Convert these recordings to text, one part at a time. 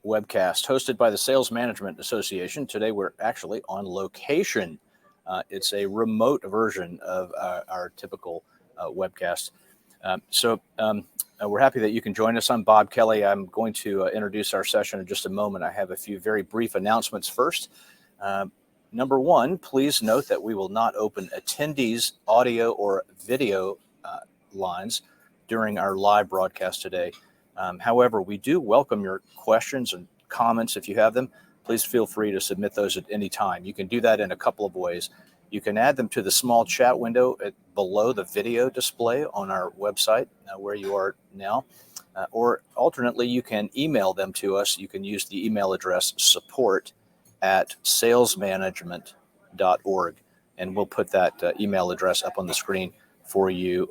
webcast hosted by the Sales Management Association. Today we're actually on location. It's a remote version of our typical webcast. We're happy that you can join us. I'm Bob Kelly. I'm going to introduce our session in just a moment. I have a few very brief announcements first. Number one, please note that we will not open attendees' audio or video lines during our live broadcast today. However, we do welcome your questions and comments if you have them. Please feel free to submit those at any time. You can do that in a couple of ways. You can add them to the small chat window below the video display on our website where you are now. Or alternately, you can email them to us. You can use the email address support@salesmanagement.org. And we'll put that email address up on the screen for you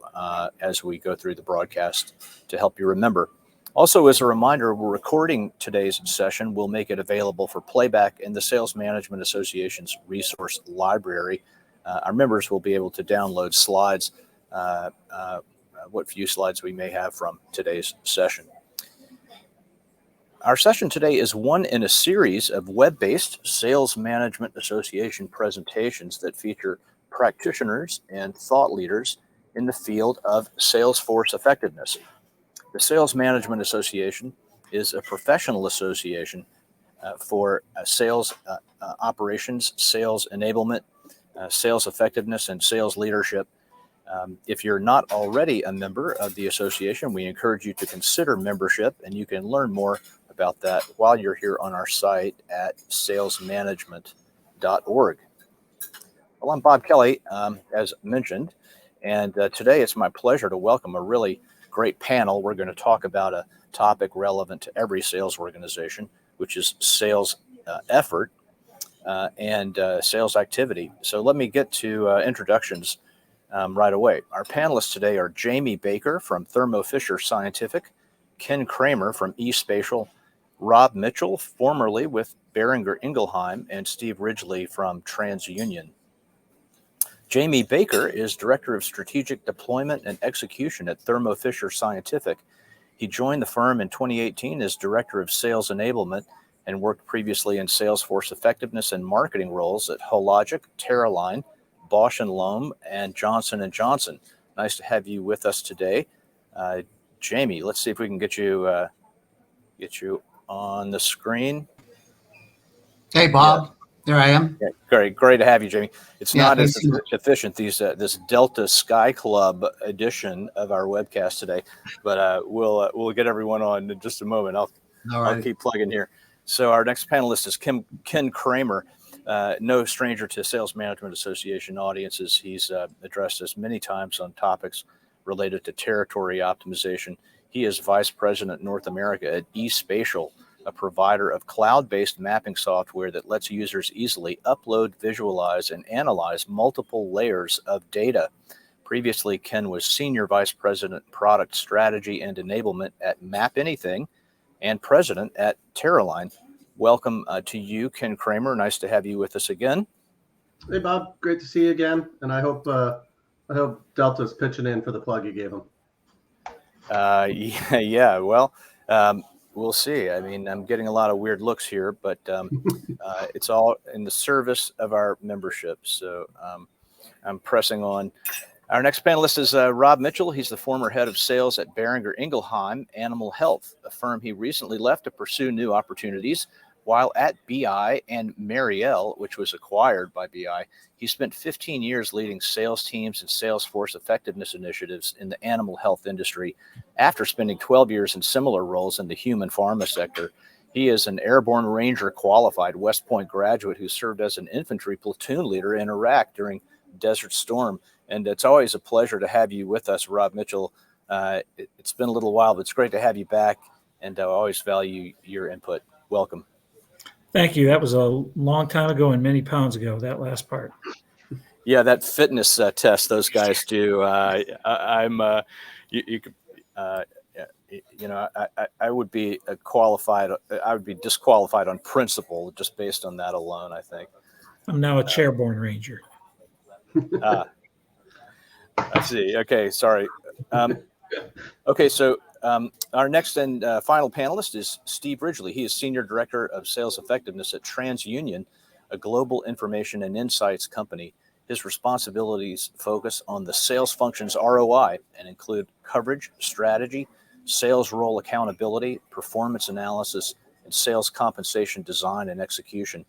as we go through the broadcast to help you remember. Also, as a reminder, we're recording today's session. We'll make it available for playback in the Sales Management Association's resource library. Our members will be able to download slides, what few slides we may have from today's session. Our session today is one in a series of web-based Sales Management Association presentations that feature practitioners and thought leaders in the field of sales force effectiveness. The Sales Management Association is a professional association for sales operations, sales enablement, sales effectiveness, and sales leadership. If you're not already a member of the association, we encourage you to consider membership, and you can learn more about that while you're here on our site at salesmanagement.org. Well, I'm Bob Kelly, as mentioned, and today it's my pleasure to welcome a really great panel. We're going to talk about a topic relevant to every sales organization, which is sales effort and sales activity. So let me get to introductions right away. Our panelists today are Jamie Baker from Thermo Fisher Scientific, Ken Kramer from eSpatial, Rob Mitchell, formerly with Boehringer Ingelheim, and Steve Ridgely from TransUnion. Jamie Baker is Director of Strategic Deployment and Execution at Thermo Fisher Scientific. He joined the firm in 2018 as Director of Sales Enablement and worked previously in Salesforce effectiveness and marketing roles at Hologic, Teraline, Bausch & Lomb, and Johnson & Johnson. Nice to have you with us today. Jamie, let's see if we can get you on the screen. Hey, Bob. Yeah. There I am. Yeah, great to have you, Jamie. It's not as efficient, this Delta Sky Club edition of our webcast today, but we'll get everyone on in just a moment. I'll keep plugging here. So our next panelist is Ken Kramer, no stranger to Sales Management Association audiences. He's addressed us many times on topics related to territory optimization. He is Vice President North America at eSpatial, a provider of cloud-based mapping software that lets users easily upload, visualize, and analyze multiple layers of data. Previously, Ken was Senior Vice President Product Strategy and Enablement at Map Anything and President at Teraline. Welcome to you, Ken Kramer. Nice to have you with us again. Hey, Bob. Great to see you again. And I hope Delta's pitching in for the plug you gave him. Yeah. Well, we'll see. I mean, I'm getting a lot of weird looks here, but it's all in the service of our membership. So I'm pressing on. Our next panelist is Rob Mitchell. He's the former head of sales at Boehringer Ingelheim Animal Health, a firm he recently left to pursue new opportunities. While at BI and Mariel, which was acquired by BI, he spent 15 years leading sales teams and Salesforce effectiveness initiatives in the animal health industry. After spending 12 years in similar roles in the human pharma sector, he is an Airborne Ranger qualified West Point graduate who served as an infantry platoon leader in Iraq during Desert Storm. And it's always a pleasure to have you with us, Rob Mitchell. It's been a little while, but it's great to have you back, and I always value your input. Welcome. Thank you. That was a long time ago and many pounds ago, that last part. Yeah, that fitness test those guys do. I would be qualified. I would be disqualified on principle just based on that alone, I think. I'm now a chairborne ranger. I see. Okay, sorry. Okay, so our next and final panelist is Steve Ridgely. He is Senior Director of Sales Effectiveness at TransUnion, a global information and insights company. His responsibilities focus on the sales function's ROI and include coverage, strategy, sales role accountability, performance analysis, and sales compensation design and execution.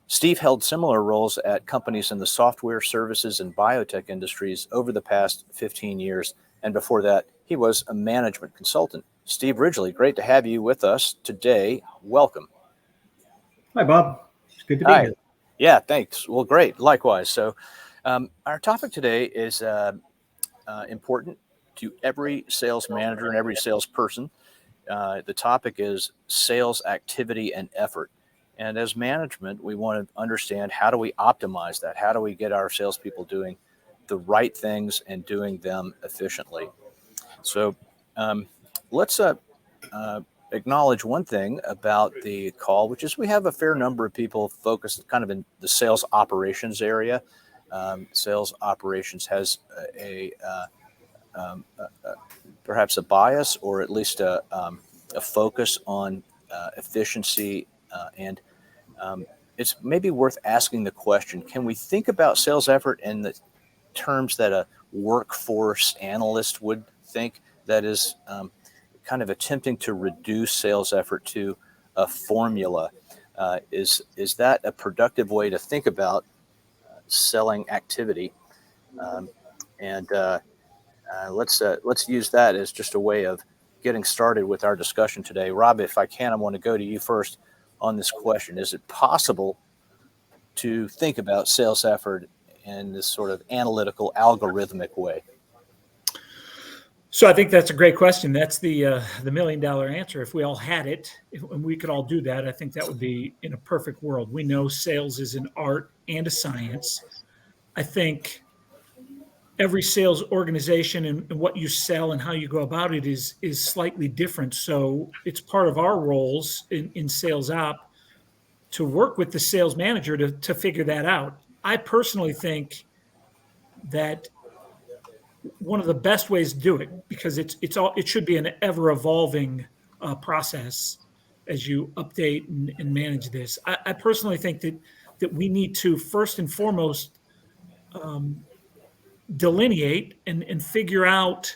Steve held similar roles at companies in the software, services, and biotech industries over the past 15 years. And before that, he was a management consultant. Steve Ridgely, great to have you with us today. Welcome. Hi, Bob. It's good to be here. Yeah, thanks. Well, great. Likewise. So our topic today is important to every sales manager and every salesperson. The topic is sales activity and effort. And as management, we want to understand, how do we optimize that? How do we get our salespeople doing the right things and doing them efficiently? So let's acknowledge one thing about the call, which is we have a fair number of people focused kind of in the sales operations area. Sales operations has perhaps a bias, or at least a focus on efficiency, and it's maybe worth asking the question, can we think about sales effort in the terms that a workforce analyst would think, that is kind of attempting to reduce sales effort to a formula? Is that a productive way to think about selling activity? Let's use that as just a way of getting started with our discussion today. Rob, if I can, I want to go to you first on this question. Is it possible to think about sales effort in this sort of analytical, algorithmic way? So I think that's a great question. That's the $1 million answer. If we all had it, if we could all do that, I think that would be in a perfect world. We know sales is an art and a science. I think every sales organization and what you sell and how you go about it is slightly different. So it's part of our roles in sales op to work with the sales manager to figure that out. I personally think that one of the best ways to do it, because it should be an ever evolving process as you update and manage this. I personally think that we need to first and foremost delineate and figure out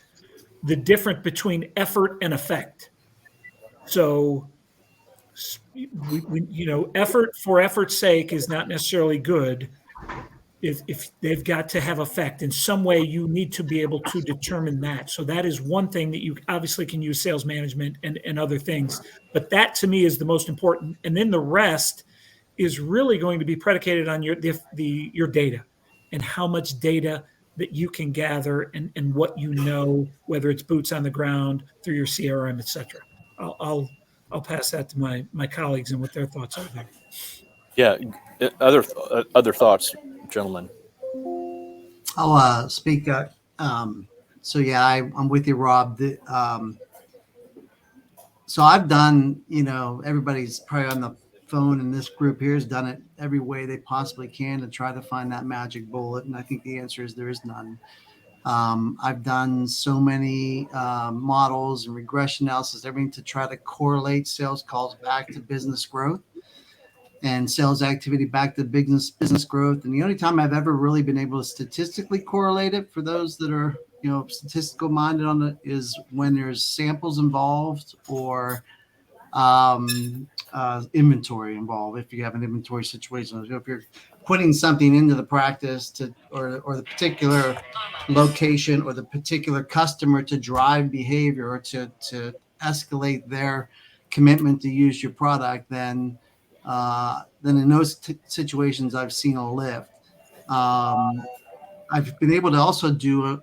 the difference between effort and effect. So effort for effort's sake is not necessarily good. If they've got to have effect in some way, you need to be able to determine that. So that is one thing that you obviously can use sales management and other things, but that to me is the most important. And then the rest is really going to be predicated on your data and how much data that you can gather and what you know, whether it's boots on the ground through your CRM, et cetera. I'll pass that to my colleagues and what their thoughts are there. Yeah. Other thoughts, gentlemen? I'll speak. So yeah, I'm with you, Rob. So I've done, everybody's probably on the phone in this group here has done it every way they possibly can to try to find that magic bullet. And I think the answer is there is none. I've done so many models and regression analysis, everything to try to correlate sales calls back to business growth and sales activity back to business growth. And the only time I've ever really been able to statistically correlate it, for those that are, statistical minded on it, is when there's samples involved or inventory involved. If you have an inventory situation, if you're putting something into the practice or the particular location or the particular customer to drive behavior or to escalate their commitment to use your product, then in those situations I've seen a lift. I've been able to also do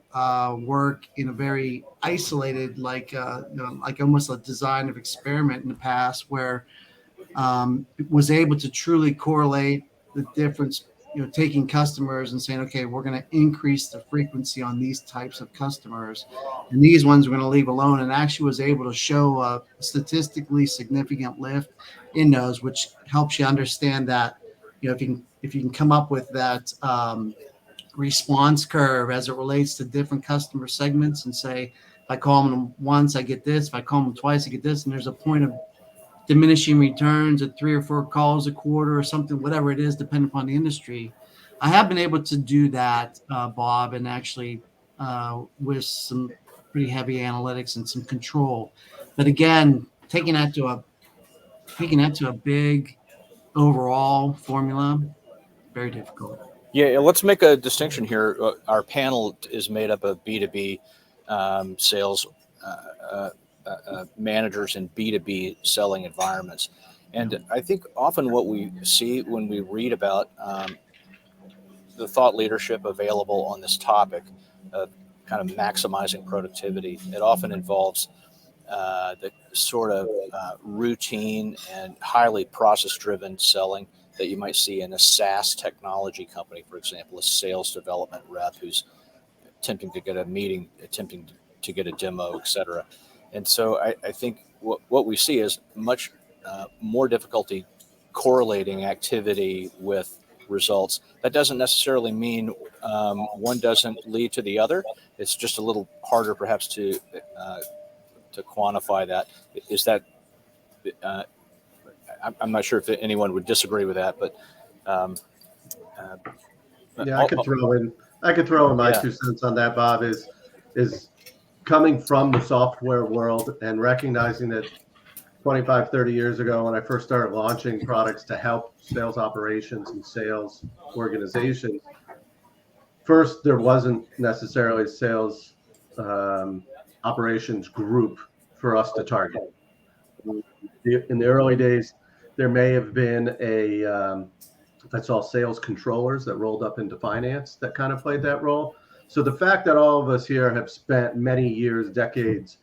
work in a very isolated, like almost a design of experiment in the past, where was able to truly correlate the difference, taking customers and saying, okay, we're going to increase the frequency on these types of customers, and these ones we're going to leave alone, and actually was able to show a statistically significant lift in those, which helps you understand that, if you can come up with that response curve as it relates to different customer segments and say, I call them once, I get this. If I call them twice, I get this. And there's a point of diminishing returns at 3 or 4 calls a quarter or something, whatever it is, depending upon the industry. I have been able to do that, Bob, and actually with some pretty heavy analytics and some control. But again, taking that to a big overall formula, very difficult. Yeah, let's make a distinction here. Our panel is made up of B2B sales managers in B2B selling environments. And I think often what we see when we read about the thought leadership available on this topic of kind of maximizing productivity, it often involves the sort of routine and highly process-driven selling that you might see in a SaaS technology company, for example, a sales development rep who's attempting to get a meeting, attempting to get a demo, et cetera. And so I think what we see is much more difficulty correlating activity with results. That doesn't necessarily mean one doesn't lead to the other. It's just a little harder perhaps to quantify that. Is that I'm not sure if anyone would disagree with that, but yeah, I could throw in my 2 cents on that, Bob. Is coming from the software world and recognizing that 25, 30 years ago, when I first started launching products to help sales operations and sales organizations, first, there wasn't necessarily a sales operations group for us to target. In the early days, there may have been that's all sales controllers that rolled up into finance that kind of played that role. So the fact that all of us here have spent many years, decades,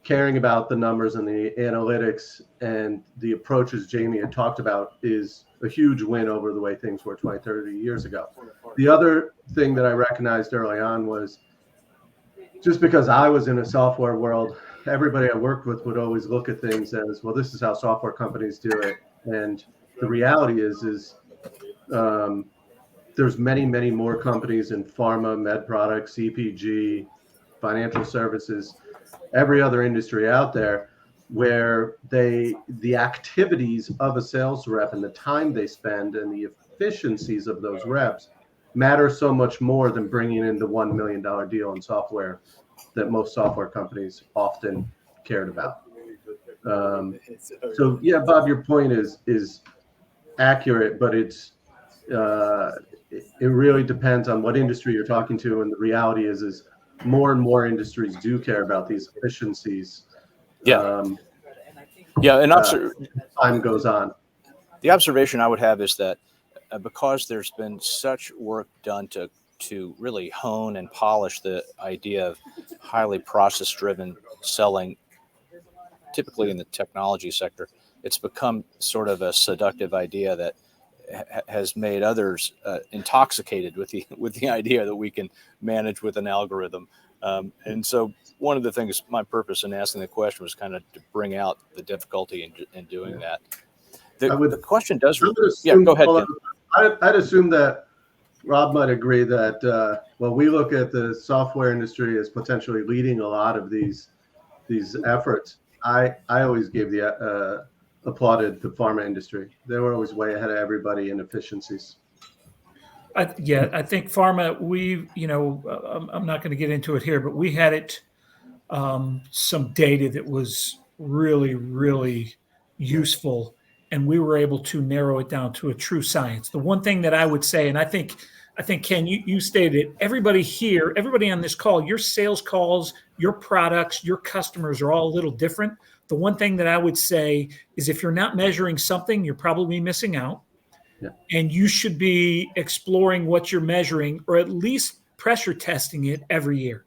caring about the numbers and the analytics and the approaches Jamie had talked about is a huge win over the way things were 20, 30 years ago. The other thing that I recognized early on was just because I was in a software world, everybody I worked with would always look at things as, well, this is how software companies do it. And the reality is there's many, many more companies in pharma, med products, CPG, financial services, every other industry out there where the activities of a sales rep and the time they spend and the efficiencies of those reps matter so much more than bringing in the $1 million deal in software that most software companies often cared about. So yeah, Bob, your point is accurate, but it really depends on what industry you're talking to, and the reality is more and more industries do care about these efficiencies. And time goes on. The observation I would have is that because there's been such work done to really hone and polish the idea of highly process-driven selling, typically in the technology sector, it's become sort of a seductive idea that has made others intoxicated with the idea that we can manage with an algorithm. And so one of the things, my purpose in asking the question was kind of to bring out the difficulty in doing that. The question does. Go ahead, Ken. I'd assume that Rob might agree that we look at the software industry as potentially leading a lot of these efforts. I always gave applauded the pharma industry. They were always way ahead of everybody in efficiencies. I think pharma, I'm not going to get into it here, but we had some data that was really, really useful, and we were able to narrow it down to a true science. The one thing that I would say, and I think Ken, you stated it, everybody here, everybody on this call, your sales calls, your products, your customers are all a little different. The one thing that I would say is if you're not measuring something, you're probably missing out. Yeah. And you should be exploring what you're measuring, or at least pressure testing it every year.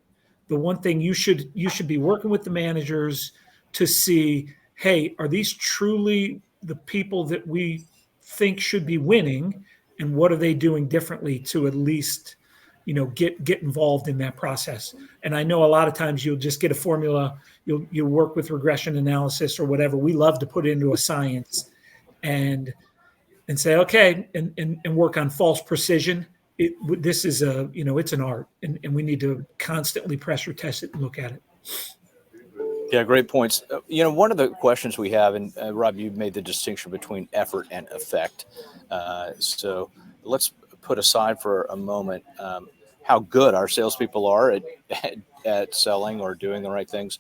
The one thing you should be working with the managers to see, hey, are these truly the people that we think should be winning, and what are they doing differently to at least, get involved in that process? And I know a lot of times you'll just get a formula, you'll work with regression analysis or whatever. We love to put into a science and say, okay, and work on false precision. This is it's an art, and we need to constantly pressure test it and look at it. Yeah, great points. One of the questions we have, and Rob, you made the distinction between effort and effect. So let's put aside for a moment how good our salespeople are at selling or doing the right things,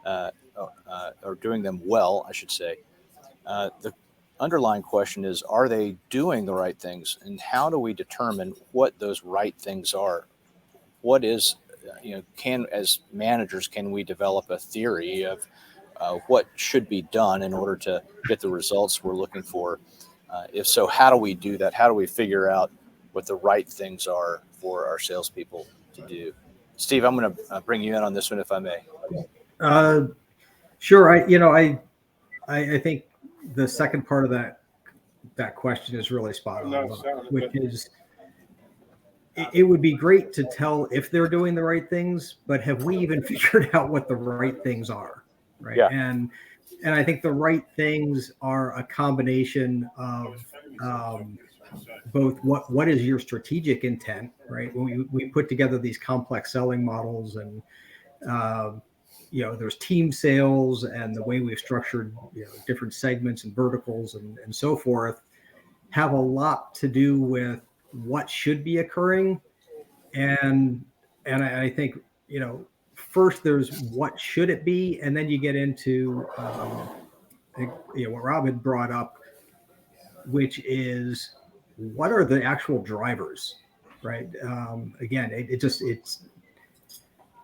or doing them well, I should say. The underlying question is, are they doing the right things? And how do we determine what those right things are? What is, as managers, can we develop a theory of what should be done in order to get the results we're looking for? If so, how do we do that? How do we figure out what the right things are for our salespeople to do? Steve, I'm going to bring you in on this one, if I may. Sure. I think the second part of that question is really spot on, which is it would be great to tell if they're doing the right things, but have we even figured out what the right things are? Right. Yeah. And I think the right things are a combination of both what is your strategic intent, right? When we put together these complex selling models, and there's team sales, and the way we've structured different segments and verticals and so forth have a lot to do with what should be occurring. And I think, first there's what should it be, and then you get into what Rob had brought up, which is what are the actual drivers, right? Again, it's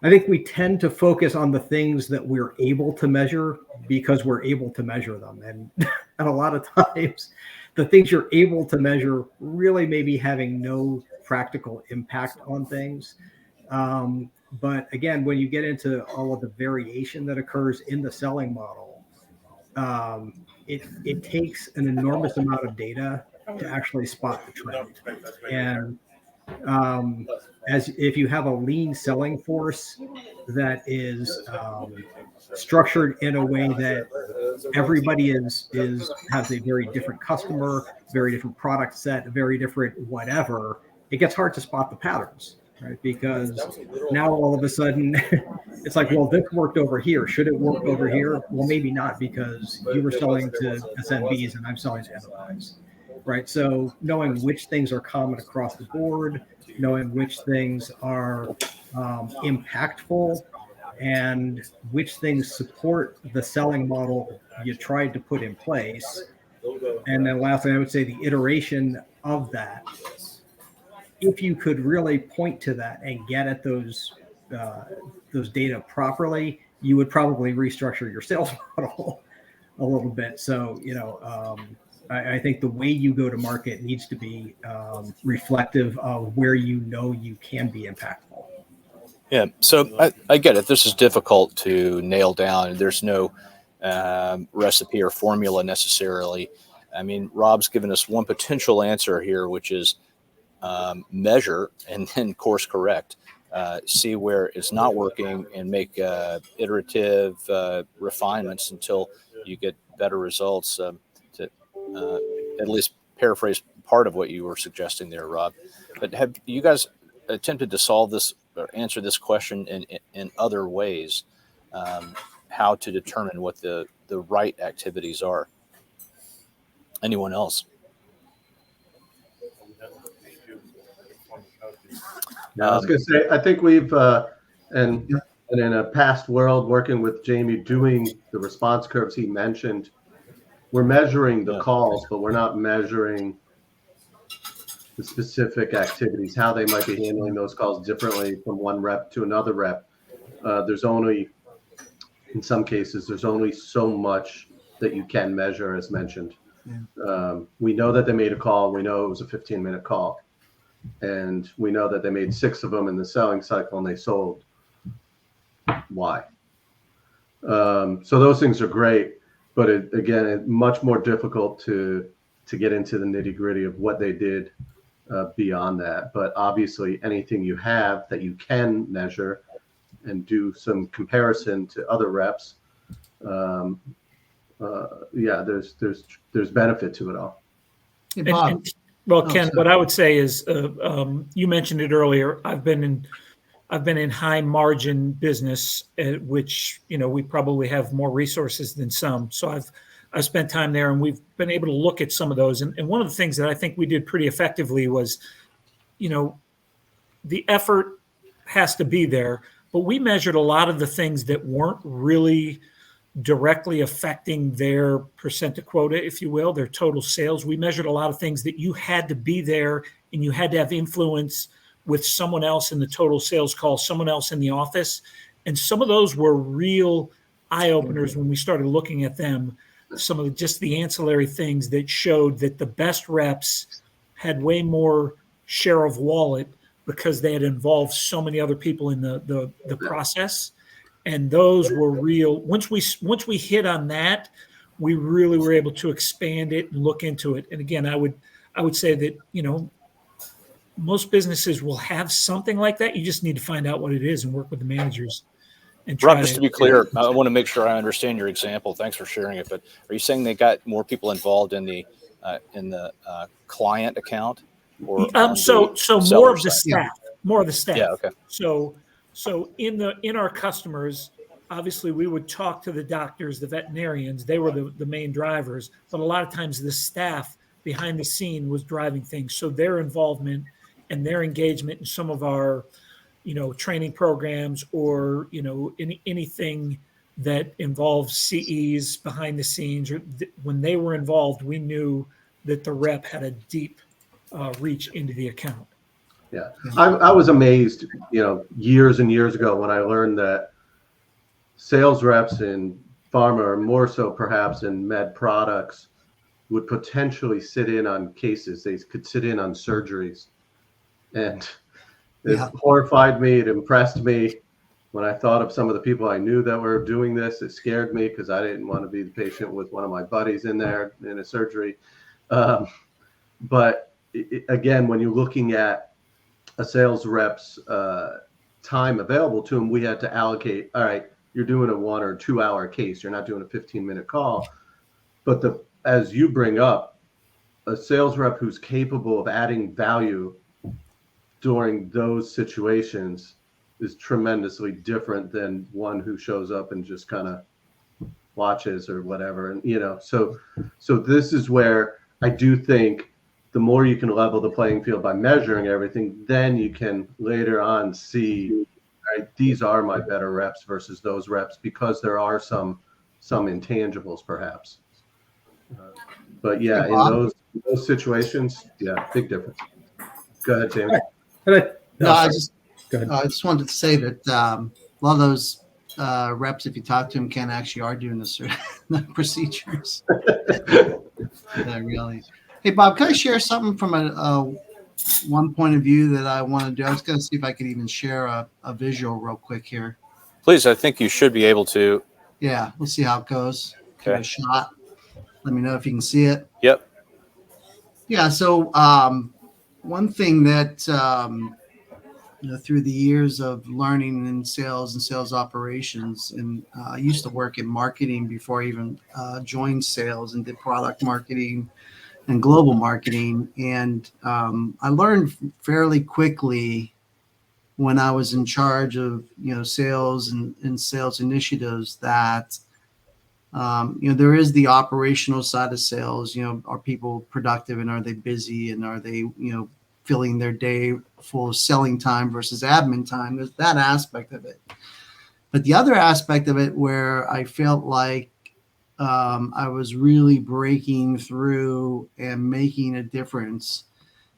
I think we tend to focus on the things that we're able to measure because we're able to measure them. And a lot of times the things you're able to measure really may be having no practical impact on things. But again, when you get into all of the variation that occurs in the selling model, it takes an enormous amount of data to actually spot the trend. And as if you have a lean selling force that is structured in a way that everybody has a very different customer, very different product set, very different whatever, it gets hard to spot the patterns, right? Because now all of a sudden it's like, well, this worked over here. Should it work over here? Well, maybe not, because you were selling to SMBs and I'm selling to enterprise, right? So knowing which things are common across the board, knowing which things are impactful, and which things support the selling model you tried to put in place. And then lastly, I would say the iteration of that. If you could really point to that and get at those data properly, you would probably restructure your sales model a little bit. So, I think the way you go to market needs to be reflective of where you can be impactful. Yeah, so I get it. This is difficult to nail down. There's no recipe or formula necessarily. I mean, Rob's given us one potential answer here, which is measure and then course correct. See where it's not working and make iterative refinements until you get better results. To at least paraphrase part of what you were suggesting there, Rob. But have you guys attempted to solve this or answer this question in other ways? How to determine what the right activities are? Anyone else? I was going to say, I think we've, and in a past world, working with Jamie doing the response curves he mentioned, we're measuring the calls, but we're not measuring the specific activities, how they might be handling those calls differently from one rep to another rep. In some cases, there's only so much that you can measure, as mentioned. Yeah. We know that they made a call. We know it was a 15-minute call. And we know that they made 6 of them in the selling cycle and they sold. Why? So those things are great, but it's much more difficult to get into the nitty-gritty of what they did beyond that. But obviously, anything you have that you can measure and do some comparison to other reps, there's benefit to it all. Hey, Bob. Well, Ken, what I would say is, you mentioned it earlier. I've been in I've been in high margin business, which, we probably have more resources than some. So I've spent time there, and we've been able to look at some of those. And one of the things that I think we did pretty effectively was, the effort has to be there, but we measured a lot of the things that weren't really directly affecting their percent to quota, if you will, their total sales. We measured a lot of things that you had to be there and you had to have influence with someone else in the total sales call, someone else in the office. And some of those were real eye openers when we started looking at them. Some of just the ancillary things that showed that the best reps had way more share of wallet because they had involved so many other people in the process. And those were real. Once we hit on that, we really were able to expand it and look into it. And again, I would say that, most businesses will have something like that. You just need to find out what it is and work with the managers and try. Rob, just to be clear, I want to make sure I understand your example. Thanks for sharing it. But are you saying they got more people involved in the client account, or so more of the side? staff, more of the staff. Yeah. Okay. So in our customers, obviously we would talk to the doctors, the veterinarians. They were the main drivers, but a lot of times the staff behind the scene was driving things. So their involvement and their engagement in some of our, training programs, or, anything that involves CEs behind the scenes, or when they were involved, we knew that the rep had a deep reach into the account. Yeah. I was amazed, years and years ago when I learned that sales reps in pharma, or more so perhaps in med products, would potentially sit in on cases. They could sit in on surgeries. And it horrified me. It impressed me. When I thought of some of the people I knew that were doing this, it scared me because I didn't want to be the patient with one of my buddies in there in a surgery. But again, when you're looking at a sales rep's time available to him, we had to allocate, all right, you're doing a 1 or 2 hour case. You're not doing a 15-minute call. But as you bring up, a sales rep who's capable of adding value during those situations is tremendously different than one who shows up and just kind of watches or whatever. And, so this is where I do think the more you can level the playing field by measuring everything, then you can later on see, right, these are my better reps versus those reps, because there are some intangibles perhaps. But yeah, in those situations, yeah, big difference. Go ahead, Jamie. No, I just wanted to say that a lot of those reps, if you talk to them, can actually are doing the procedures. Really. Hey, Bob, can I share something from a one point of view that I want to do? I was going to see if I could even share a visual real quick here. Please, I think you should be able to. Yeah, we'll see how it goes. Okay. Give it a shot. Let me know if you can see it. Yep. Yeah. So one thing that through the years of learning in sales and sales operations, and I used to work in marketing before I even joined sales, and did product marketing and global marketing. And I learned fairly quickly when I was in charge of sales and sales initiatives that there is the operational side of sales. Are people productive, and are they busy, and are they filling their day full of selling time versus admin time? There's that aspect of it. But the other aspect of it where I felt like I was really breaking through and making a difference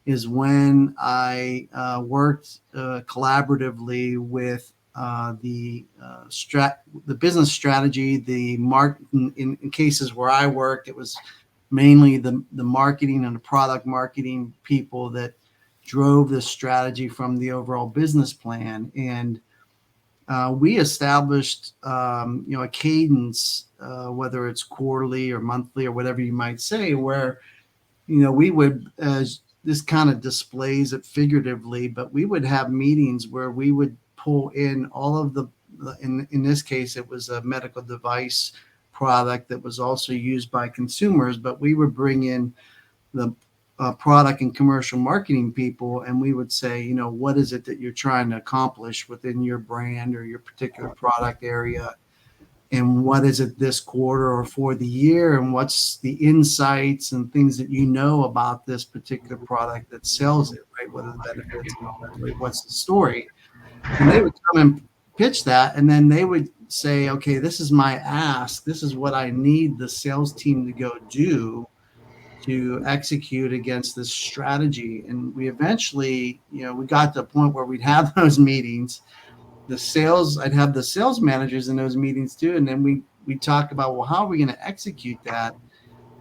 is when I worked collaboratively with the business strategy, in cases where I worked, it was mainly the marketing and the product marketing people that drove the strategy from the overall business plan. And we established, a cadence, whether it's quarterly or monthly or whatever you might say, where, we would, as this kind of displays it figuratively, but we would have meetings where we would pull in all of in this case, it was a medical device product that was also used by consumers, but we would bring in product and commercial marketing people, and we would say, you know, what is it that you're trying to accomplish within your brand or your particular product area, and what is it this quarter or for the year, and what's the insights and things that you know about this particular product that sells it, right? What are the benefits and ultimately what's the story? And they would come and pitch that, and then they would say, okay, this is my ask, this is what I need the sales team to go do to execute against this strategy. And we eventually, you know, we got to a point where we'd have those meetings. I'd have the sales managers in those meetings too, and then we talk about, well, how are we going to execute that?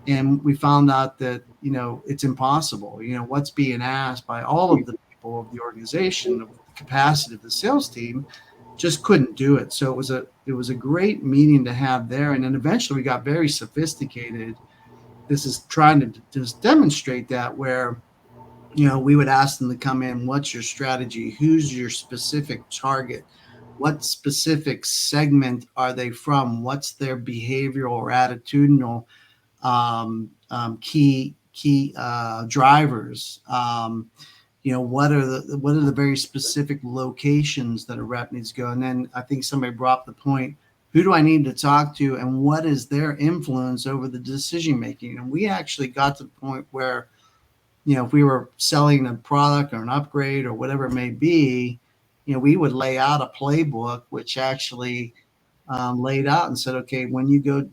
And we found out that, you know, it's impossible. You know, what's being asked by all of the people of the organization, of the capacity of the sales team, just couldn't do it. So it was a great meeting to have there. And then eventually we got very sophisticated. This is trying to just demonstrate that, where, you know, we would ask them to come in, what's your strategy? Who's your specific target? What specific segment are they from? What's their behavioral or attitudinal key drivers? You know, what are the very specific locations that a rep needs to go? And then I think somebody brought up the point, who do I need to talk to, and what is their influence over the decision making? And we actually got to the point where, you know, if we were selling a product or an upgrade or whatever it may be, you know, we would lay out a playbook which actually laid out and said, okay, when you go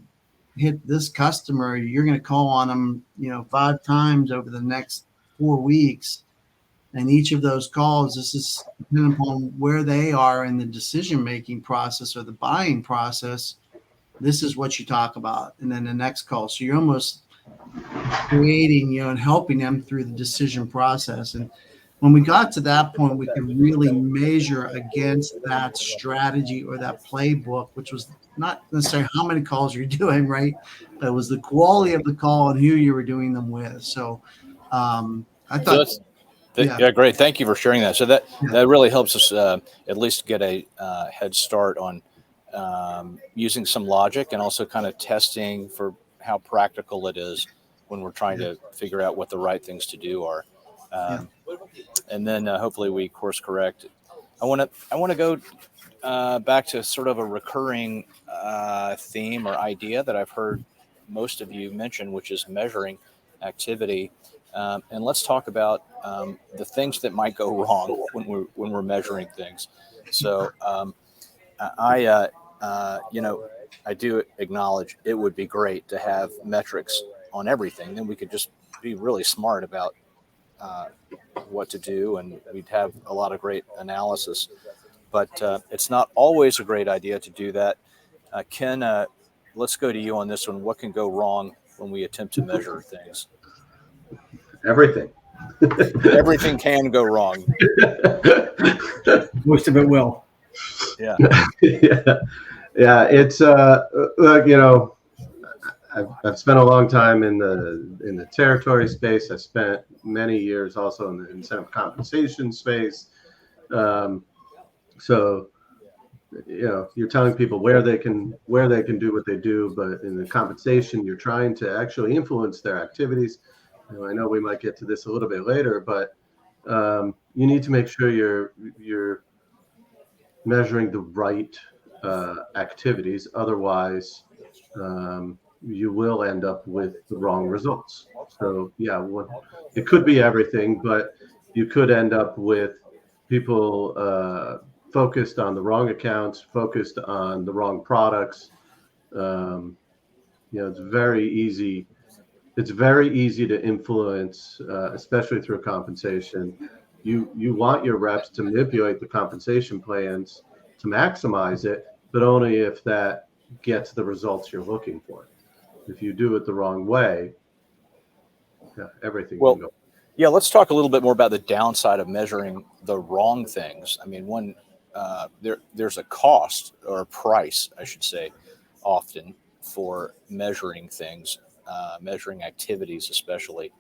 hit this customer, you're going to call on them, you know, 5 times over the next 4 weeks. And each of those calls, this is depending upon where they are in the decision-making process or the buying process. This is what you talk about. And then the next call. So you're almost creating, you know, and helping them through the decision process. And when we got to that point, we could really measure against that strategy or that playbook, which was not necessarily how many calls you're doing, right? But it was the quality of the call and who you were doing them with. So I thought, yeah, great. Thank you for sharing that. So that really helps us at least get a head start on using some logic and also kind of testing for how practical it is when we're trying to figure out what the right things to do are. And then hopefully we course correct. I want to go back to sort of a recurring theme or idea that I've heard most of you mention, which is measuring activity. And let's talk about the things that might go wrong when we're measuring things. So you know, I do acknowledge it would be great to have metrics on everything. Then we could just be really smart about what to do, and we'd have a lot of great analysis. But it's not always a great idea to do that. Ken, let's go to you on this one. What can go wrong when we attempt to measure things? Everything. Everything can go wrong. Most of it will. Yeah. Yeah. It's look, you know, I've spent a long time in the territory space. I spent many years also in the incentive compensation space. So, you know, you're telling people where they can do what they do, but in the compensation, you're trying to actually influence their activities. You know, I know we might get to this a little bit later, but you need to make sure you're measuring the right activities. Otherwise, you will end up with the wrong results. So yeah, it could be everything, but you could end up with people focused on the wrong accounts, focused on the wrong products. You know, it's very easy to influence, especially through compensation. You want your reps to manipulate the compensation plans to maximize it, but only if that gets the results you're looking for. If you do it the wrong way, everything can go. Yeah, let's talk a little bit more about the downside of measuring the wrong things. I mean, there's a cost or a price, I should say, often for measuring things, measuring activities, especially.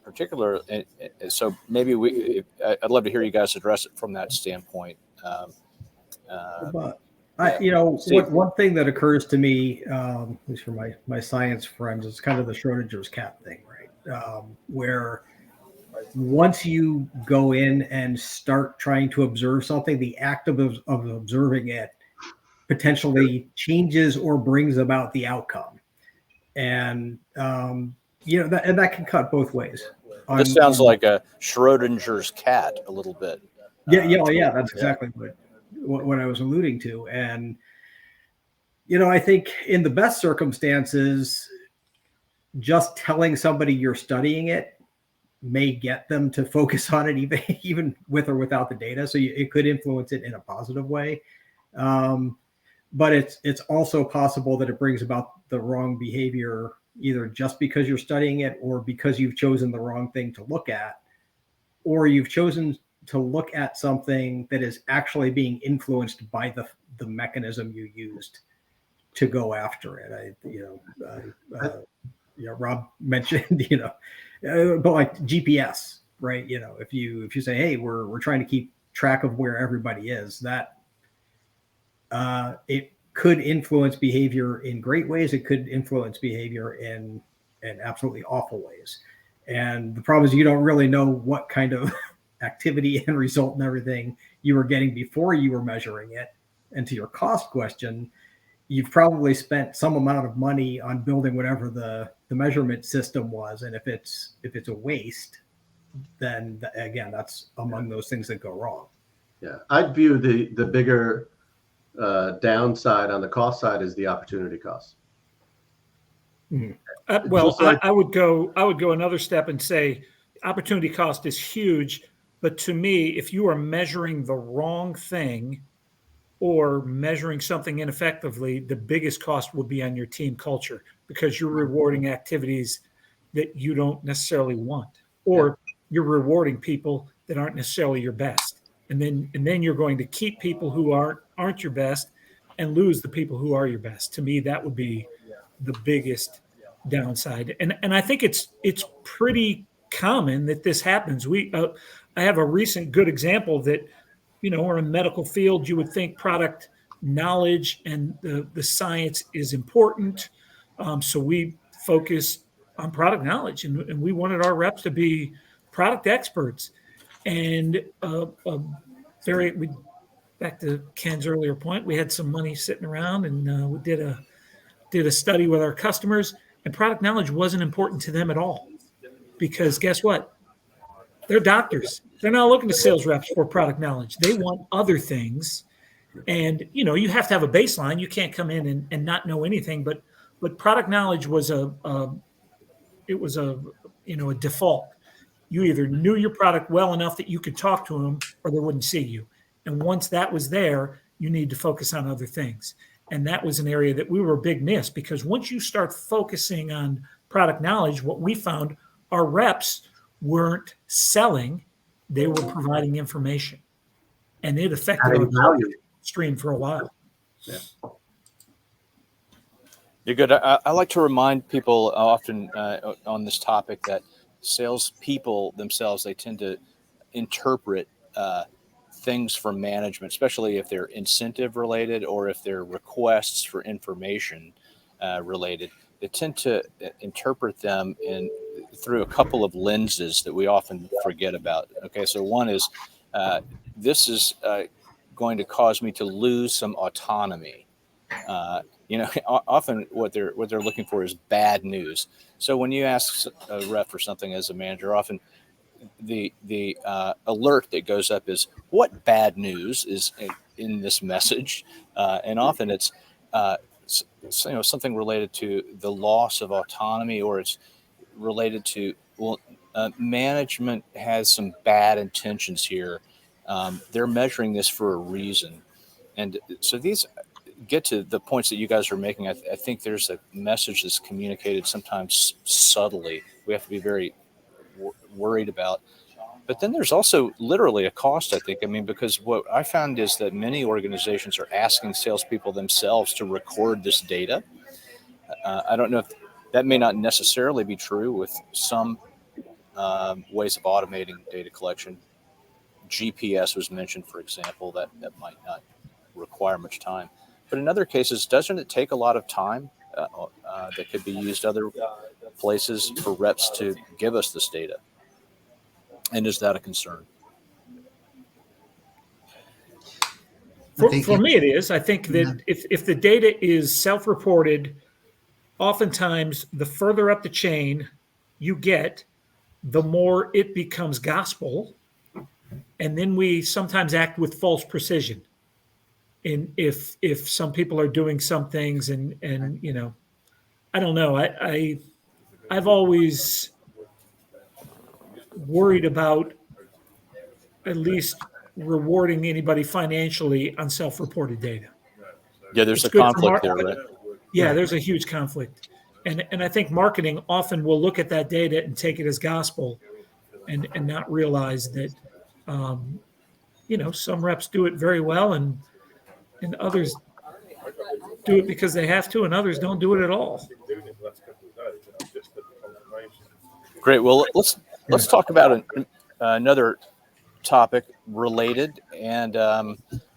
Particular, so maybe I'd love to hear you guys address it from that standpoint. You know, one thing that occurs to me, at least for my science friends, is kind of the Schrodinger's cat thing, right? where once you go in and start trying to observe something, the act of observing it potentially changes or brings about the outcome. And, that can cut both ways. This sounds like a Schrodinger's cat a little bit. Yeah, that's exactly what I was alluding to. And, I think in the best circumstances, just telling somebody you're studying it may get them to focus on it, even with or without the data. So it could influence it in a positive way. But it's also possible that it brings about the wrong behavior, either just because you're studying it or because you've chosen the wrong thing to look at, or you've chosen to look at something that is actually being influenced by the mechanism you used to go after it. Rob mentioned, but like GPS, right? If you say, hey, we're trying to keep track of where everybody is, that it could influence behavior in great ways. It could influence behavior in absolutely awful ways. And the problem is you don't really know what kind of activity and result and everything you were getting before you were measuring it. And to your cost question, you've probably spent some amount of money on building whatever the measurement system was. And if it's a waste, then again, that's among those things that go wrong. Yeah, I'd view the bigger downside on the cost side is the opportunity cost. Mm-hmm. I would go another step and say opportunity cost is huge. But to me, if you are measuring the wrong thing or measuring something ineffectively, the biggest cost will be on your team culture, because you're rewarding activities that you don't necessarily want, or you're rewarding people that aren't necessarily your best. And then you're going to keep people who aren't your best and lose the people who are your best. To me, that would be the biggest downside. And I think it's pretty common that this happens. I have a recent good example that, we're in the medical field. You would think product knowledge and the science is important. So we focus on product knowledge, and we wanted our reps to be product experts. And back to Ken's earlier point, we had some money sitting around, and we did a study with our customers, and product knowledge wasn't important to them at all, because guess what? They're doctors. They're not looking to sales reps for product knowledge. They want other things. And, you have to have a baseline. You can't come in and not know anything, but product knowledge was a default. You either knew your product well enough that you could talk to them, or they wouldn't see you. And once that was there, you need to focus on other things. And that was an area that we were a big miss, because once you start focusing on product knowledge, what we found, our reps weren't selling, they were providing information. And it affected our value stream for a while. Yeah. You're good. I like to remind people often on this topic that salespeople themselves, they tend to interpret things from management, especially if they're incentive related or if they're requests for information related. They tend to interpret them through a couple of lenses that we often forget about. Okay, so one is this is going to cause me to lose some autonomy. Often what they're looking for is bad news. So when you ask a rep for something as a manager, often the alert that goes up is, what bad news is in this message? And often it's something related to the loss of autonomy, or it's related to, management has some bad intentions here. They're measuring this for a reason. And so these get to the points that you guys are making. I think there's a message that's communicated sometimes subtly. We have to be very worried about. But then there's also literally a cost, I think. I mean, because what I found is that many organizations are asking salespeople themselves to record this data. I don't know if that may not necessarily be true with some ways of automating data collection. GPS was mentioned, for example, that might not require much time. But in other cases, doesn't it take a lot of time that could be used places for reps to give us this data? And is that a concern? For me, it is. I think that if the data is self-reported, oftentimes the further up the chain you get, the more it becomes gospel. And then we sometimes act with false precision. And if some people are doing some things and I don't know. I've always worried about at least rewarding anybody financially on self-reported data. Yeah, there's a conflict there, right? Yeah, there's a huge conflict. And I think marketing often will look at that data and take it as gospel and not realize that, some reps do it very well and others do it because they have to and others don't do it at all. Great. Well, let's talk about another topic related and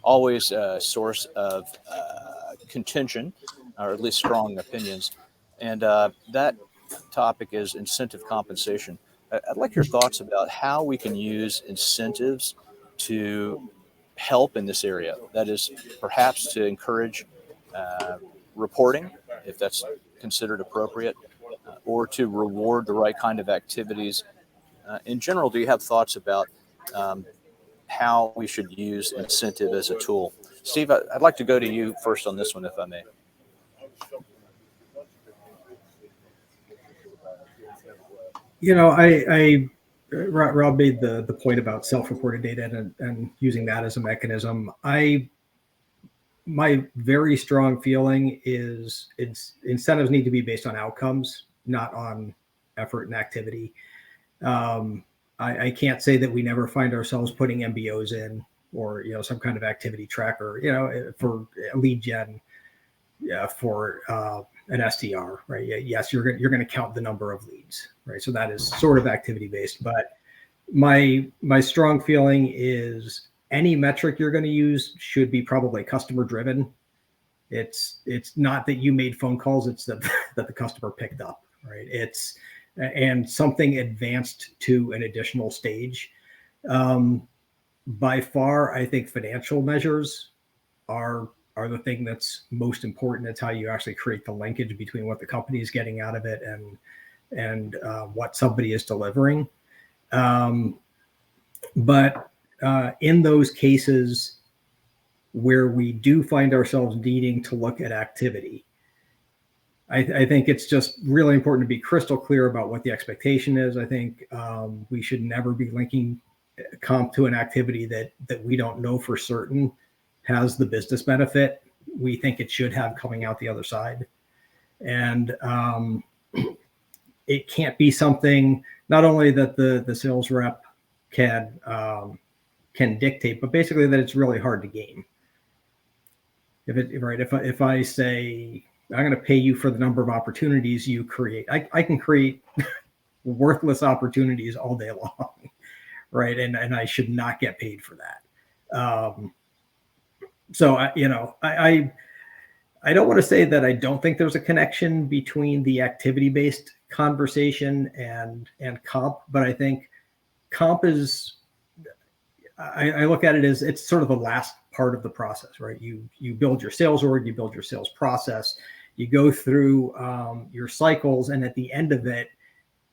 always a source of contention, or at least strong opinions. And that topic is incentive compensation. I'd like your thoughts about how we can use incentives to help in this area. That is, perhaps to encourage reporting, if that's considered appropriate, or to reward the right kind of activities. In general, do you have thoughts about how we should use incentive as a tool? Steve, I'd like to go to you first on this one, if I may. Rob made the point about self-reported data and using that as a mechanism. My very strong feeling is incentives need to be based on outcomes, not on effort and activity. I can't say that we never find ourselves putting MBOs in or, some kind of activity tracker, for lead gen, for an SDR, right? Yes, you're going to count the number of leads, right? So that is sort of activity based. But my strong feeling is any metric you're going to use should be probably customer driven. It's not that you made phone calls; it's that the customer picked up, right? And something advanced to an additional stage. By far, I think financial measures are the thing that's most important. It's how you actually create the linkage between what the company is getting out of it and what somebody is delivering. But in those cases where we do find ourselves needing to look at activity, I think it's just really important to be crystal clear about what the expectation is. I think we should never be linking comp to an activity that we don't know for certain has the business benefit we think it should have coming out the other side. And it can't be something not only that the sales rep can dictate, but basically that it's really hard to game. If I say I'm going to pay you for the number of opportunities you create, I can create worthless opportunities all day long, right? And I should not get paid for that. So I don't want to say that I don't think there's a connection between the activity-based conversation and comp, but I think comp is, I look at it as it's sort of the last part of the process, right? You build your sales org, you build your sales process, you go through your cycles, and at the end of it,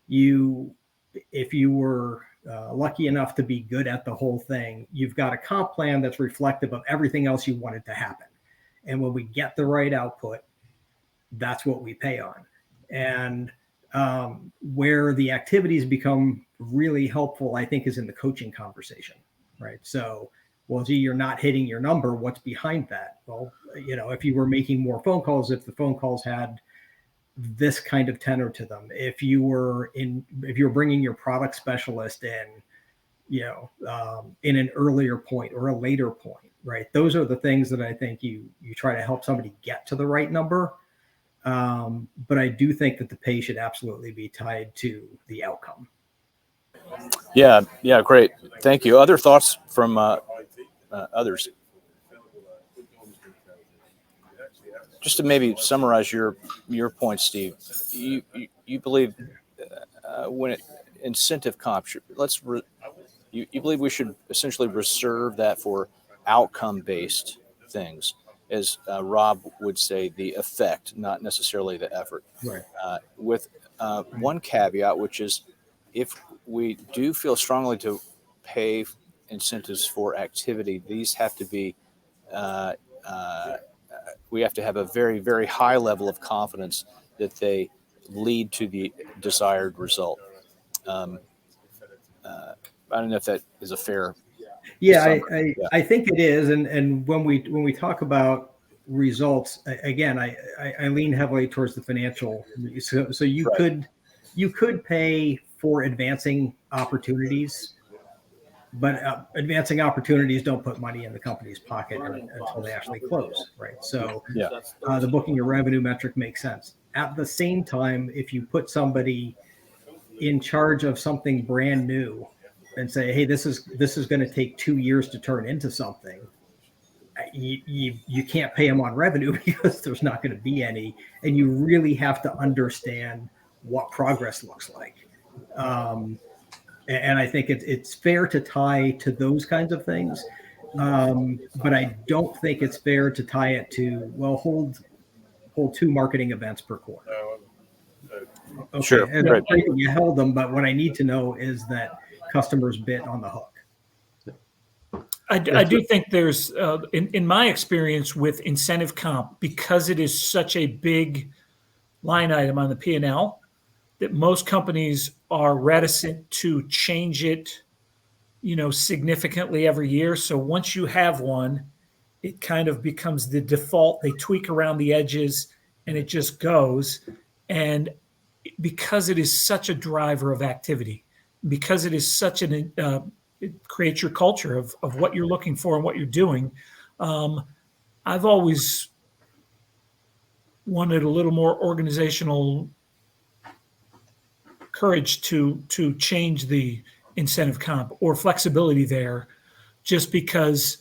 if you were lucky enough to be good at the whole thing, you've got a comp plan that's reflective of everything else you wanted to happen. And when we get the right output, that's what we pay on. And where the activities become really helpful, I think, is in the coaching conversation, right? So, well, gee, you're not hitting your number. What's behind that? Well, if you were making more phone calls, if the phone calls had this kind of tenor to them, if you're bringing your product specialist in, in an earlier point or a later point, right? Those are the things that I think you try to help somebody get to the right number. But I do think that the pay should absolutely be tied to the outcome. Yeah, great. Thank you. Other thoughts from others? Just to maybe summarize your point, Steve, you believe when it incentive comp, you believe we should essentially reserve that for outcome-based things, as Rob would say, the effect, not necessarily the effort. Right. With one caveat, which is if we do feel strongly to pay incentives for activity, these have to be, uh, uh, we have to have a very, very high level of confidence that they lead to the desired result. Um, I don't know if that is a fair Yeah, summary. Yeah. I think it is, and when we talk about results, again, I lean heavily towards the financial. So Right. you could pay for advancing opportunities, but advancing opportunities don't put money in the company's pocket until they actually close, right? So Yeah. the booking your revenue metric makes sense. At the same time, if you put somebody in charge of something brand new and say, hey, this is going to take 2 years to turn into something, you can't pay them on revenue because there's not going to be any, and you really have to understand what progress looks like. And I think it's fair to tie to those kinds of things, but I don't think it's fair to tie it to, well, hold 2 marketing events per quarter. Okay, Sure. and Right. great that you held them, but what I need to know is that customers bit on the hook. I do think there's, in my experience with incentive comp, because it is such a big line item on the P&L, that most companies are reticent to change it, significantly every year. So once you have one, it kind of becomes the default. They tweak around the edges and it just goes. And because it is such a driver of activity, because it is such it creates your culture of what you're looking for and what you're doing. I've always wanted a little more organizational courage to change the incentive comp or flexibility there, just because,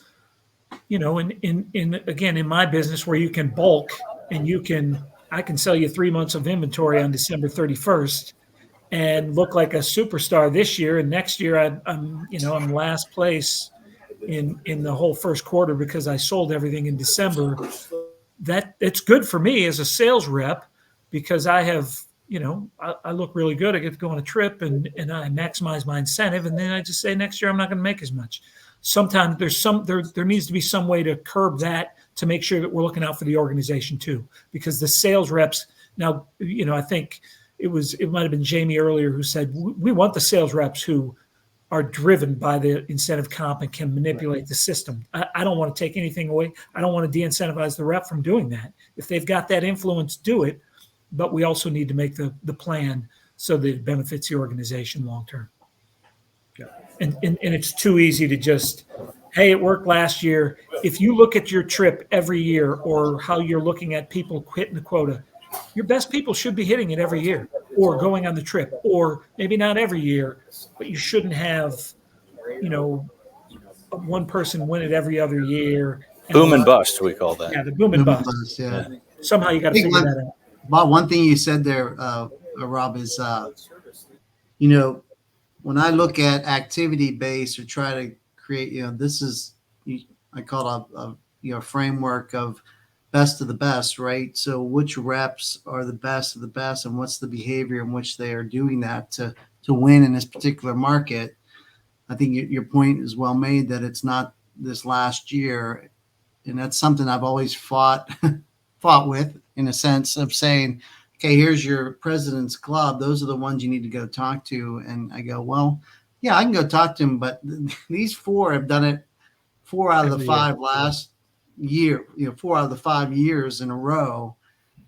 in my business where you can bulk and I can sell you 3 months of inventory on December 31st and look like a superstar this year, and next year I'm last place in the whole first quarter because I sold everything in December. That it's good for me as a sales rep because I have, I look really good. I get to go on a trip and I maximize my incentive, and then I just say next year I'm not going to make as much. Sometimes there needs to be some way to curb that to make sure that we're looking out for the organization too, because the sales reps now, I think it might have been Jamie earlier who said we want the sales reps who are driven by the incentive comp and can manipulate the system. I don't want to take anything away. I don't want to de-incentivize the rep from doing that. If they've got that influence, do it. But we also need to make the plan so that it benefits the organization long term. Yeah. And it's too easy to just, hey, it worked last year. If you look at your trip every year or how you're looking at people hitting the quota, your best people should be hitting it every year or going on the trip, or maybe not every year, but you shouldn't have, one person win it every other year. Boom and bust, we call that. Yeah, the boom and bust. Yeah. Somehow you got to figure that out. Bob, one thing you said there, Rob, is when I look at activity based or try to create, this is I call it a framework of best of the best, right? So which reps are the best of the best, and what's the behavior in which they are doing that to win in this particular market? I think your point is well made that it's not this last year, and that's something I've always fought with, in a sense of saying, okay, here's your president's club. Those are the ones you need to go talk to. And I go, well, yeah, I can go talk to them, but these 4 have done it 4 out of the 5 last year, 4 out of the 5 years in a row.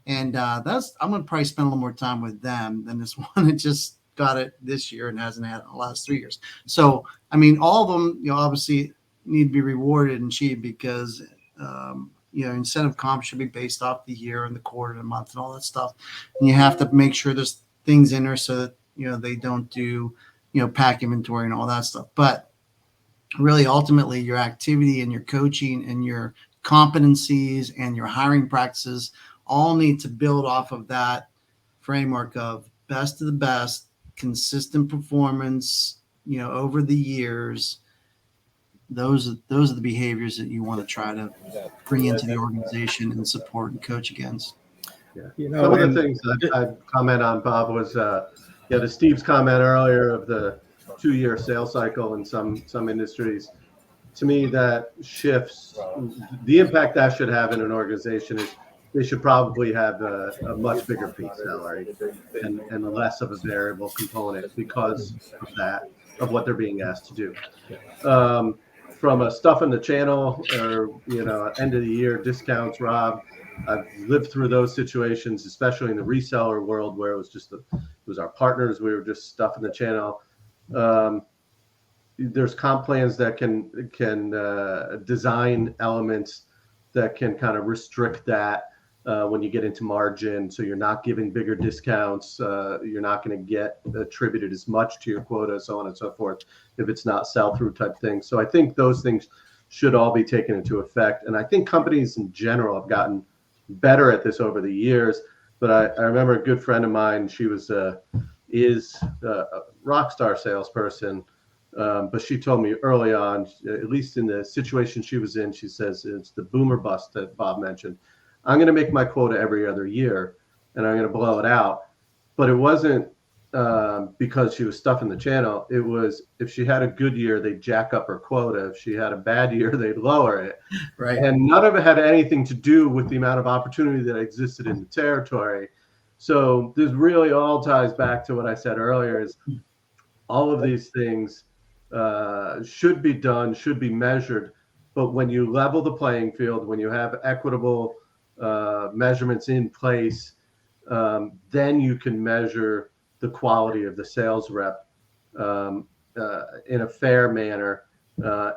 And I'm going to probably spend a little more time with them than this one that just got it this year and hasn't had it in the last 3 years. So, I mean, all of them, obviously need to be rewarded and achieved because, incentive comp should be based off the year and the quarter and the month and all that stuff. And you have to make sure there's things in there so that, they don't do, pack inventory and all that stuff. But really, ultimately, your activity and your coaching and your competencies and your hiring practices all need to build off of that framework of best of the best, consistent performance, over the years. Those are the behaviors that you want to try to bring into the organization and support and coach against. Yeah. Some of the things that I'd comment on, Bob, was the Steve's comment earlier of the 2-year sales cycle in some industries. To me, that shifts the impact that should have in an organization is they should probably have a much bigger base salary and less of a variable component because of that, of what they're being asked to do. From a stuff in the channel or, end of the year discounts, Rob, I've lived through those situations, especially in the reseller world where it was our partners. We were just stuffing the channel. There's comp plans that can design elements that can kind of restrict that when you get into margin. So you're not giving bigger discounts. You're not going to get attributed as much to your quota, so on and so forth, if it's not sell-through type thing. So I think those things should all be taken into effect. And I think companies in general have gotten better at this over the years. But I remember a good friend of mine, she is a rock star salesperson. But she told me early on, at least in the situation she was in, she says it's the boomer bust that Bob mentioned. I'm going to make my quota every other year and I'm going to blow it out. But it wasn't because she was stuffing the channel. It was if she had a good year, they'd jack up her quota. If she had a bad year, they'd lower it. Right. And none of it had anything to do with the amount of opportunity that existed in the territory. So this really all ties back to what I said earlier is all of these things should be done, should be measured. But when you level the playing field, when you have equitable measurements in place, then you can measure the quality of the sales rep in a fair manner.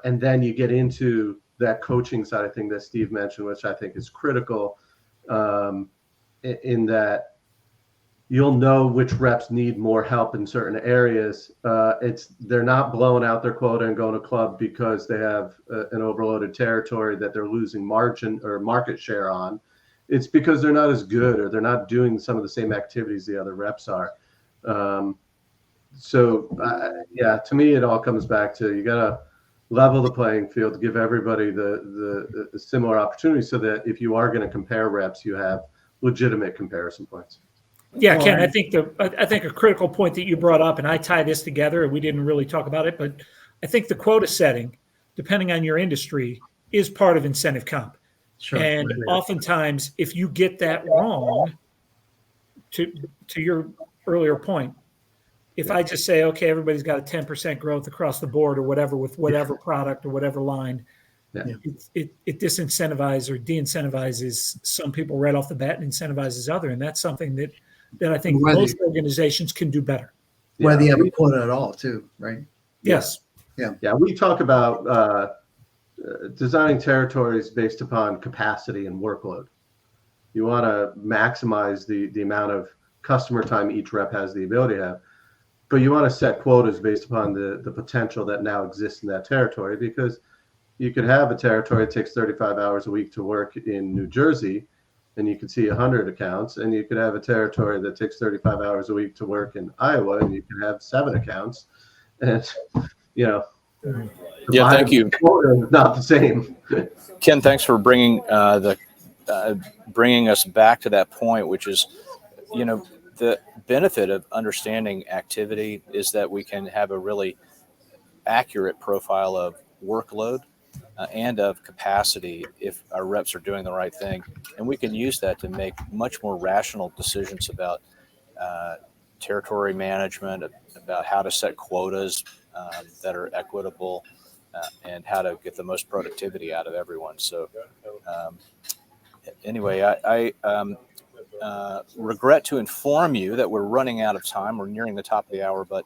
And then you get into that coaching side of things that Steve mentioned, which I think is critical in that you'll know which reps need more help in certain areas. They're not blowing out their quota and going to club because they have an overloaded territory that they're losing margin or market share on. It's because they're not as good or they're not doing some of the same activities the other reps are. To me, it all comes back to you got to level the playing field, give everybody the similar opportunity so that if you are going to compare reps, you have legitimate comparison points. Yeah, Ken, I think a critical point that you brought up, and I tie this together, and we didn't really talk about it, but I think the quota setting, depending on your industry, is part of incentive comp. Sure. And oftentimes, if you get that wrong, to your earlier point, if I just say, okay, everybody's got a 10% growth across the board or whatever with whatever product or whatever line, it disincentivizes or de-incentivizes some people right off the bat and incentivizes other. And that's something that I think most organizations can do better. Whether you have a quota at all, too, right? Yes. Yeah. We talk about designing territories based upon capacity and workload. You want to maximize the amount of customer time each rep has the ability to have, but you want to set quotas based upon the potential that now exists in that territory, because you could have a territory that takes 35 hours a week to work in New Jersey, and you could see 100 accounts, and you could have a territory that takes 35 hours a week to work in Iowa, and you can have 7 accounts, and thank you. Quota is not the same. Ken, thanks for bringing bringing us back to that point, which is, the benefit of understanding activity is that we can have a really accurate profile of workload and of capacity if our reps are doing the right thing. And we can use that to make much more rational decisions about territory management, about how to set quotas that are equitable, and how to get the most productivity out of everyone. So anyway, I regret to inform you that we're running out of time. We're nearing the top of the hour, but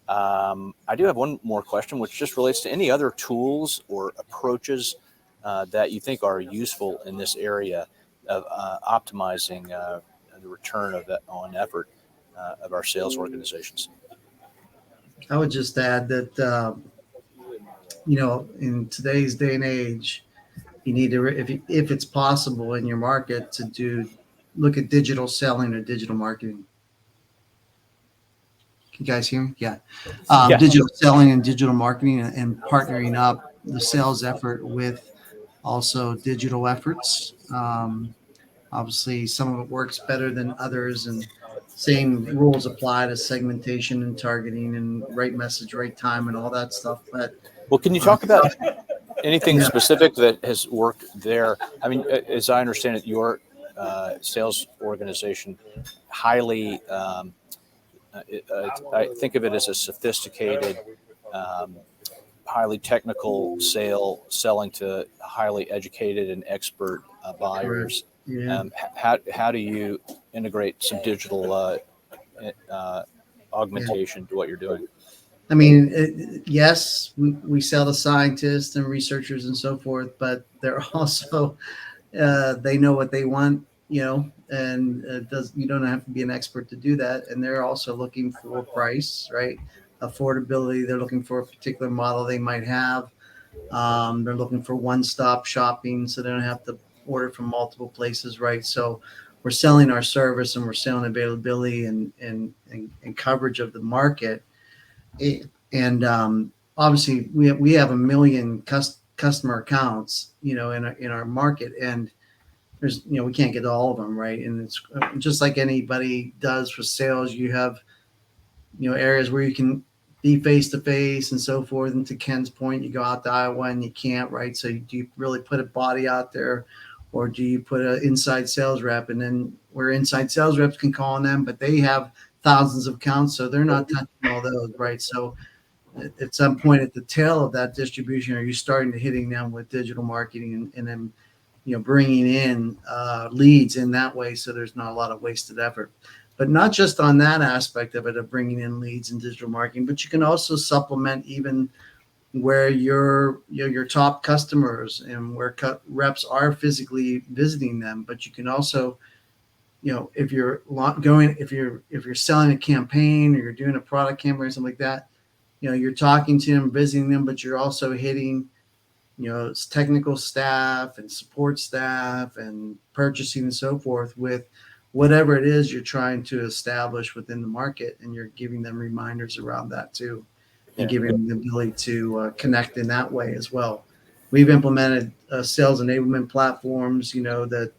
I do have one more question, which just relates to any other tools or approaches that you think are useful in this area of optimizing the return of that on effort of our sales organizations. I would just add that, in today's day and age, you need to, if it's possible in your market, to look at digital selling or digital marketing. you guys hear me? Yeah. Yeah. Digital selling and digital marketing and partnering up the sales effort with also digital efforts. Obviously, some of it works better than others, and same rules apply to segmentation and targeting and right message, right time, and all that stuff. But Well, can you talk about anything Yeah. specific that has worked there? I mean, as I understand it, your sales organization highly, I think of it as a sophisticated, um, highly technical selling to highly educated and expert buyers. Yeah. How do you integrate some digital augmentation to what you're doing? I mean, yes, we sell to scientists and researchers and so forth, but they're also they know what they want, and you don't have to be an expert to do that. And they're also looking for price, right? Affordability. They're looking for a particular model they might have. They're looking for one-stop shopping, so they don't have to order from multiple places, right? So we're selling our service and we're selling availability and coverage of the market. And obviously we have a million customer accounts, in our market, and there's, we can't get all of them, right? And it's just like anybody does for sales. You have, areas where you can be face to face and so forth. And to Ken's point, you go out to Iowa and you can't, right? So do you really put a body out there, or do you put an inside sales rep? And then where inside sales reps can call on them, but they have thousands of accounts, so they're not touching all those, right? So at some point at the tail of that distribution, are you starting to hitting them with digital marketing and then, bringing in leads in that way, so there's not a lot of wasted effort. But not just on that aspect of it, of bringing in leads and digital marketing, but you can also supplement even where your top customers and where reps are physically visiting them. But you can also, if you're selling a campaign or you're doing a product campaign or something like that, you're talking to them, visiting them, but you're also hitting, it's technical staff and support staff and purchasing and so forth with whatever it is you're trying to establish within the market, and you're giving them reminders around that too, and giving them the ability to connect in that way as well. We've implemented sales enablement platforms, that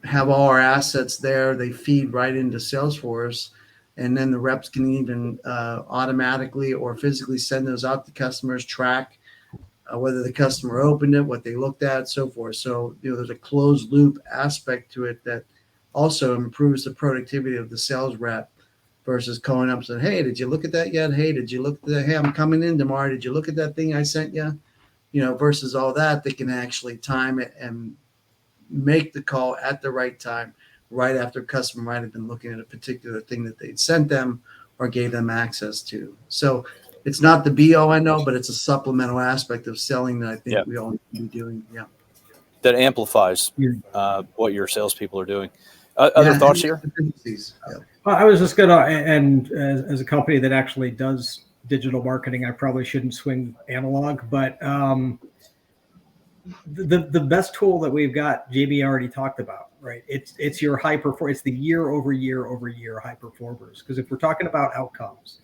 have all our assets there. They feed right into Salesforce, and then the reps can even automatically or physically send those out to customers, track whether the customer opened it, what they looked at, so forth. So, there's a closed loop aspect to it that also improves the productivity of the sales rep versus calling up and saying, hey, did you look at that yet? Hey, did you look at that? Hey, I'm coming in tomorrow. Did you look at that thing I sent you? Versus all that, they can actually time it and make the call at the right time, right after a customer might have been looking at a particular thing that they'd sent them or gave them access to. So it's not the be all end all, but it's a supplemental aspect of selling that I think we all need to be doing. Yeah. That amplifies what your salespeople are doing. Other thoughts here? Well, I was just gonna, and as a company that actually does digital marketing, I probably shouldn't swing analog, but the best tool that we've got, JB already talked about, right? It's your it's the year over year high performers. Because if we're talking about outcomes,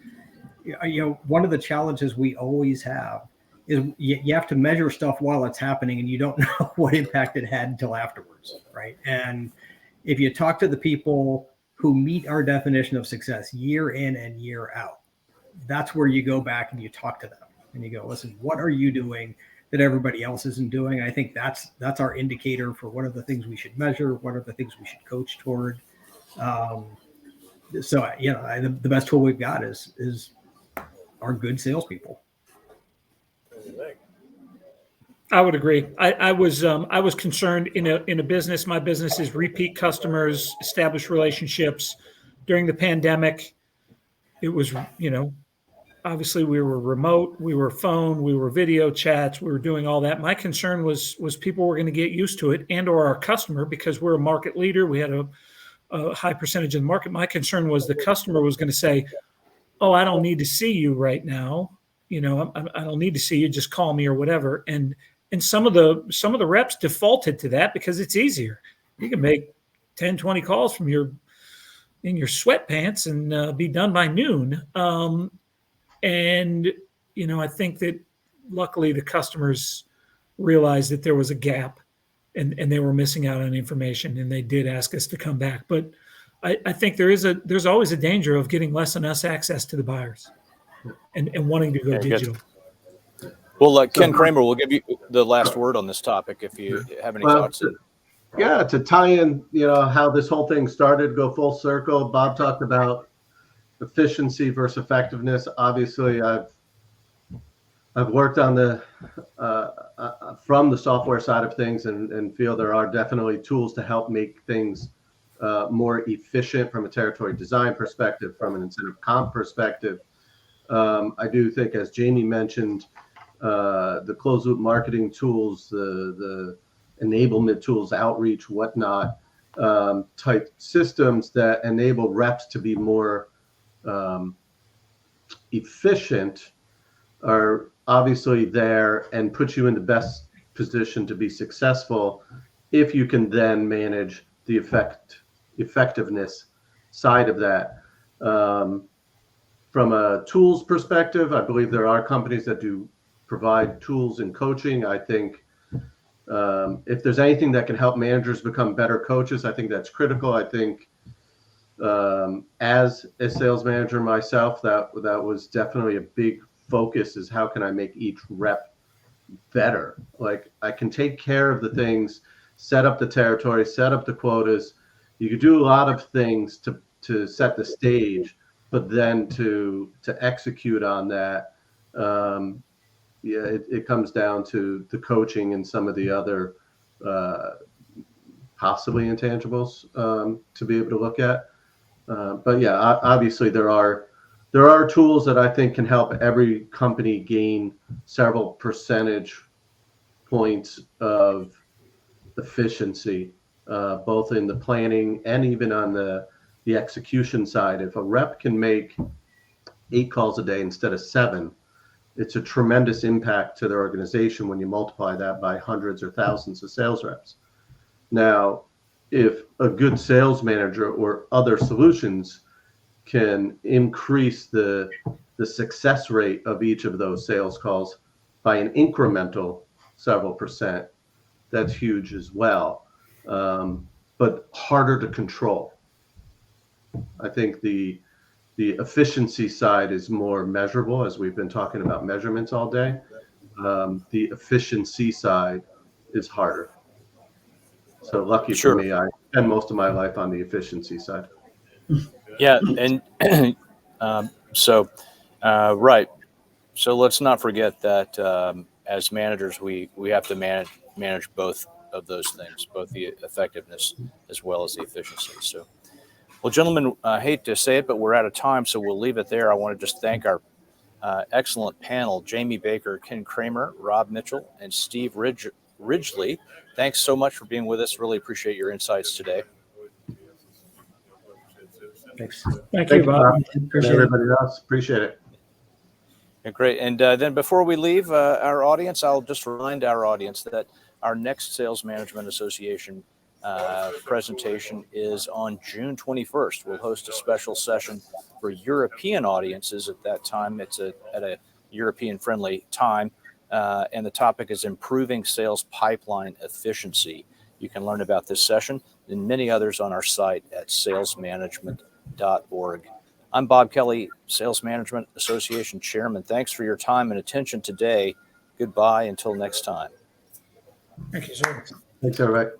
one of the challenges we always have is you have to measure stuff while it's happening, and you don't know what impact it had until afterwards, right? And if you talk to the people who meet our definition of success year in and year out, that's where you go back and you talk to them and you go, listen, what are you doing that everybody else isn't doing? I think that's our indicator for what are the things we should measure, what are the things we should coach toward. So the best tool we've got is our good salespeople. I would agree. I was concerned in a business. My business is repeat customers, established relationships. During the pandemic, it was, obviously we were remote, we were phone, we were video chats, we were doing all that. My concern was people were going to get used to it, and or our customer, because we're a market leader. We had a high percentage of the market. My concern was the customer was going to say, oh, I don't need to see you right now. I don't need to see you. Just call me or whatever. And some of the reps defaulted to that because it's easier. You can make 10, 20 calls from your in your sweatpants and be done by noon. And, I think that luckily the customers realized that there was a gap and they were missing out on information, and they did ask us to come back. But I think there's always a danger of getting less than us access to the buyers and wanting to go Very good. digital. Well, Ken Kramer will give you the last word on this topic if you have any thoughts. Yeah, to tie in, how this whole thing started, go full circle. Bob talked about efficiency versus effectiveness. Obviously, I've worked on the from the software side of things and feel there are definitely tools to help make things more efficient from a territory design perspective, from an incentive comp perspective. I do think, as Jamie mentioned, the closed loop marketing tools, the enablement tools, outreach, whatnot, type systems that enable reps to be more efficient are obviously there and put you in the best position to be successful if you can then manage the effectiveness side of that. From a tools perspective, I believe there are companies that do provide tools and coaching. I think if there's anything that can help managers become better coaches, I think that's critical. I think as a sales manager myself, that was definitely a big focus, is how can I make each rep better? Like, I can take care of the things, set up the territory, set up the quotas. You could do a lot of things to set the stage, but then to execute on that, it comes down to the coaching and some of the other possibly intangibles to be able to look at. But yeah, obviously there are tools that I think can help every company gain several percentage points of efficiency, both in the planning and even on the execution side. If a rep can make 8 calls a day instead of 7, it's a tremendous impact to their organization when you multiply that by hundreds or thousands of sales reps. Now, if a good sales manager or other solutions can increase the success rate of each of those sales calls by an incremental several percent, that's huge as well, but harder to control. I think the efficiency side is more measurable, as we've been talking about measurements all day. The efficiency side is harder. So lucky for me, I spend most of my life on the efficiency side. Yeah, and right. So let's not forget that as managers, we have to manage both of those things, both the effectiveness as well as the efficiency. So, well, gentlemen, I hate to say it, but we're out of time, so we'll leave it there. I want to just thank our excellent panel: Jamie Baker, Ken Kramer, Rob Mitchell, and Steve Ridgely. Thanks so much for being with us. Really appreciate your insights today. Thanks. Thank you, Bob. Appreciate everybody else. Appreciate it. Yeah, great. And then before we leave our audience, I'll just remind our audience that our next Sales Management Association presentation is on June 21st. We'll host a special session for European audiences at that time. It's at a European-friendly time, and the topic is improving sales pipeline efficiency. You can learn about this session and many others on our site at salesmanagement.org. I'm Bob Kelly, Sales Management Association Chairman. Thanks for your time and attention today. Goodbye until next time. Thank you, sir. Thanks, everybody.